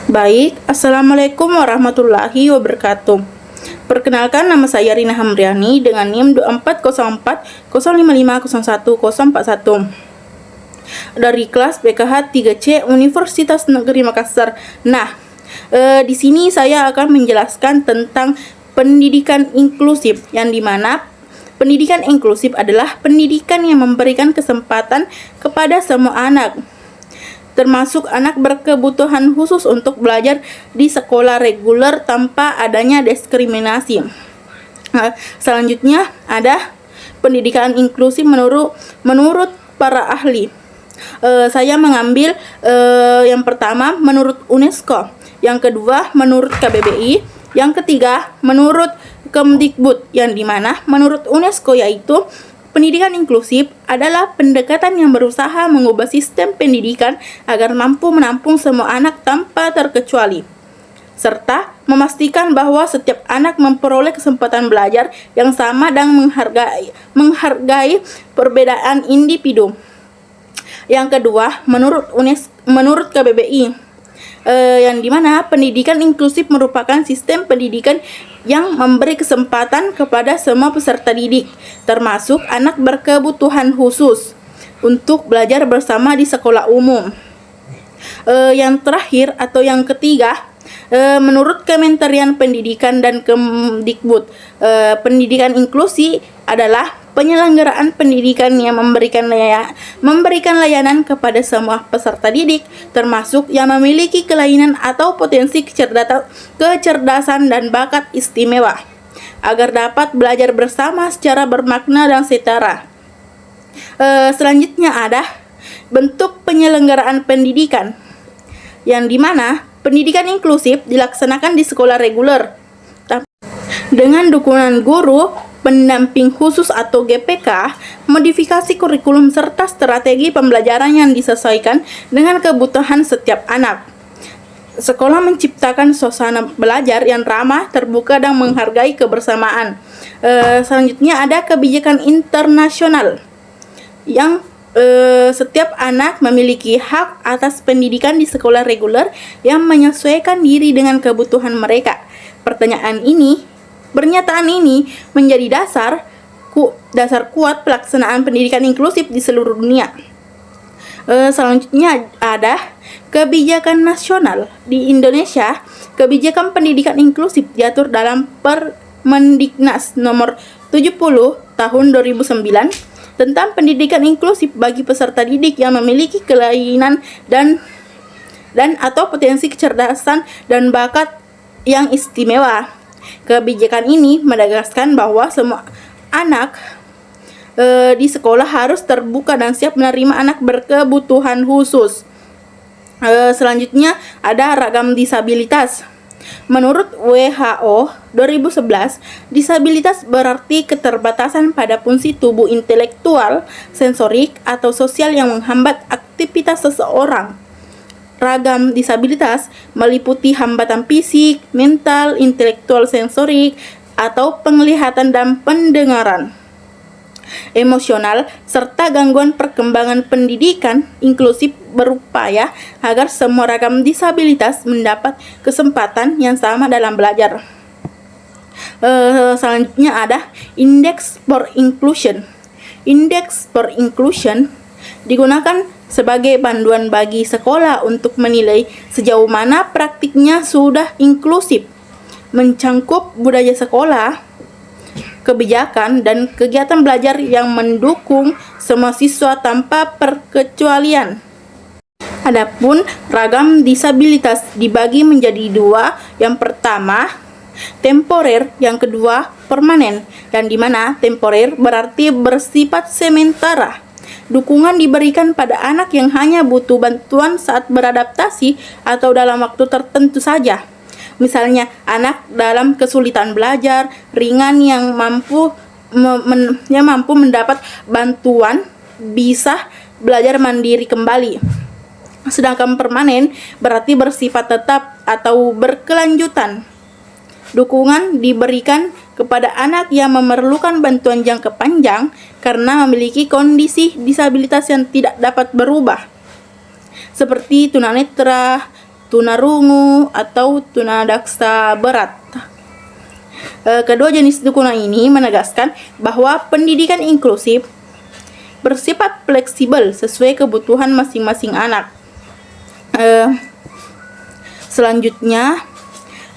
Baik, Assalamualaikum warahmatullahi wabarakatuh. Perkenalkan, nama saya Rina Hamriani dengan NIM 240405501041 dari kelas BKH 3C Universitas Negeri Makassar. Nah, di sini saya akan menjelaskan tentang pendidikan inklusif, yang dimana pendidikan inklusif adalah pendidikan yang memberikan kesempatan kepada semua anak, termasuk anak berkebutuhan khusus, untuk belajar di sekolah reguler tanpa adanya diskriminasi. Selanjutnya ada pendidikan inklusif menurut para ahli. Saya mengambil yang pertama menurut UNESCO, yang kedua menurut KBBI, yang ketiga menurut Kemdikbud, yang dimana menurut UNESCO yaitu pendidikan inklusif adalah pendekatan yang berusaha mengubah sistem pendidikan agar mampu menampung semua anak tanpa terkecuali, serta memastikan bahwa setiap anak memperoleh kesempatan belajar yang sama dan menghargai perbedaan individu. Yang kedua, menurut KBBI, yang dimana pendidikan inklusif merupakan sistem pendidikan yang memberi kesempatan kepada semua peserta didik, termasuk anak berkebutuhan khusus, untuk belajar bersama di sekolah umum. Yang terakhir atau yang ketiga, menurut Kementerian Pendidikan dan Kemdikbud, pendidikan inklusi adalah penyelenggaraan pendidikan yang memberikan layanan kepada semua peserta didik, termasuk yang memiliki kelainan atau potensi kecerdasan dan bakat istimewa, agar dapat belajar bersama secara bermakna dan setara. Selanjutnya ada bentuk penyelenggaraan pendidikan, yang dimana pendidikan inklusif dilaksanakan di sekolah reguler dengan dukungan guru, pendamping khusus atau GPK, modifikasi kurikulum serta strategi pembelajaran yang disesuaikan dengan kebutuhan setiap anak. Sekolah menciptakan suasana belajar yang ramah, terbuka, dan menghargai kebersamaan. Selanjutnya ada kebijakan internasional, yang setiap anak memiliki hak atas pendidikan di sekolah reguler yang menyesuaikan diri dengan kebutuhan mereka. Pernyataan ini menjadi dasar kuat pelaksanaan pendidikan inklusif di seluruh dunia. Selanjutnya ada kebijakan nasional. Di Indonesia, kebijakan pendidikan inklusif diatur dalam Permendiknas nomor 70 tahun 2009 tentang pendidikan inklusif bagi peserta didik yang memiliki kelainan dan atau potensi kecerdasan dan bakat yang istimewa. Kebijakan ini menegaskan bahwa semua anak di sekolah harus terbuka dan siap menerima anak berkebutuhan khusus. Selanjutnya ada ragam disabilitas. Menurut WHO 2011, disabilitas berarti keterbatasan pada fungsi tubuh intelektual, sensorik, atau sosial yang menghambat aktivitas seseorang. Ragam disabilitas meliputi hambatan fisik, mental, intelektual, sensorik, atau penglihatan dan pendengaran, emosional, serta gangguan perkembangan. Pendidikan inklusif berupaya agar semua ragam disabilitas mendapat kesempatan yang sama dalam belajar. Selanjutnya ada Index for Inclusion. Index for Inclusion digunakan sebagai panduan bagi sekolah untuk menilai sejauh mana praktiknya sudah inklusif, mencangkup budaya sekolah, kebijakan, dan kegiatan belajar yang mendukung semua siswa tanpa perkecualian. Adapun ragam disabilitas dibagi menjadi dua, yang pertama temporer, yang kedua permanen, yang dimana temporer berarti bersifat sementara. Dukungan diberikan pada anak yang hanya butuh bantuan saat beradaptasi atau dalam waktu tertentu saja. Misalnya, anak dalam kesulitan belajar ringan yang mampu mendapat bantuan bisa belajar mandiri kembali. Sedangkan permanen berarti bersifat tetap atau berkelanjutan. Dukungan diberikan kepada anak yang memerlukan bantuan jangka panjang karena memiliki kondisi disabilitas yang tidak dapat berubah, seperti tunanetra, tunarungu, atau tunadaksa berat. Kedua jenis dukungan ini menegaskan bahwa pendidikan inklusif bersifat fleksibel sesuai kebutuhan masing-masing anak. Selanjutnya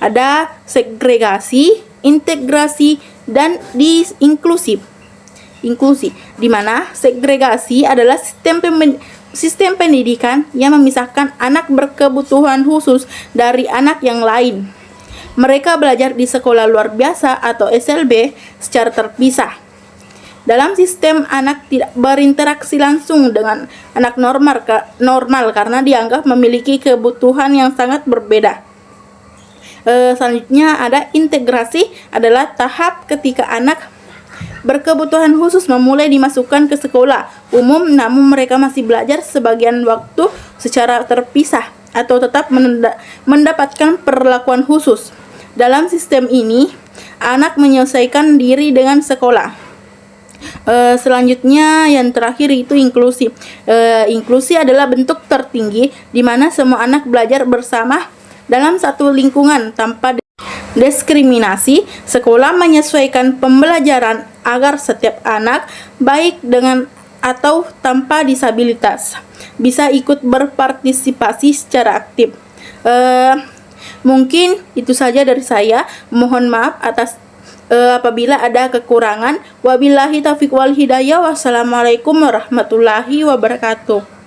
ada segregasi, integrasi, dan inklusi, di mana segregasi adalah sistem pendidikan yang memisahkan anak berkebutuhan khusus dari anak yang lain. Mereka belajar di sekolah luar biasa atau SLB secara terpisah. Dalam sistem, anak tidak berinteraksi langsung dengan anak normal karena dianggap memiliki kebutuhan yang sangat berbeda. Selanjutnya ada integrasi, adalah tahap ketika anak berkebutuhan khusus memulai dimasukkan ke sekolah umum, namun mereka masih belajar sebagian waktu secara terpisah atau tetap mendapatkan perlakuan khusus. Dalam sistem ini, anak menyelesaikan diri dengan sekolah. Selanjutnya yang terakhir itu inklusi. Inklusi adalah bentuk tertinggi di mana semua anak belajar bersama dalam satu lingkungan tanpa diskriminasi. Sekolah menyesuaikan pembelajaran agar setiap anak, baik dengan atau tanpa disabilitas, bisa ikut berpartisipasi secara aktif. Mungkin itu saja dari saya. Mohon maaf atas apabila ada kekurangan. Wabillahi taufiq wal hidayah. Wassalamualaikum warahmatullahi wabarakatuh.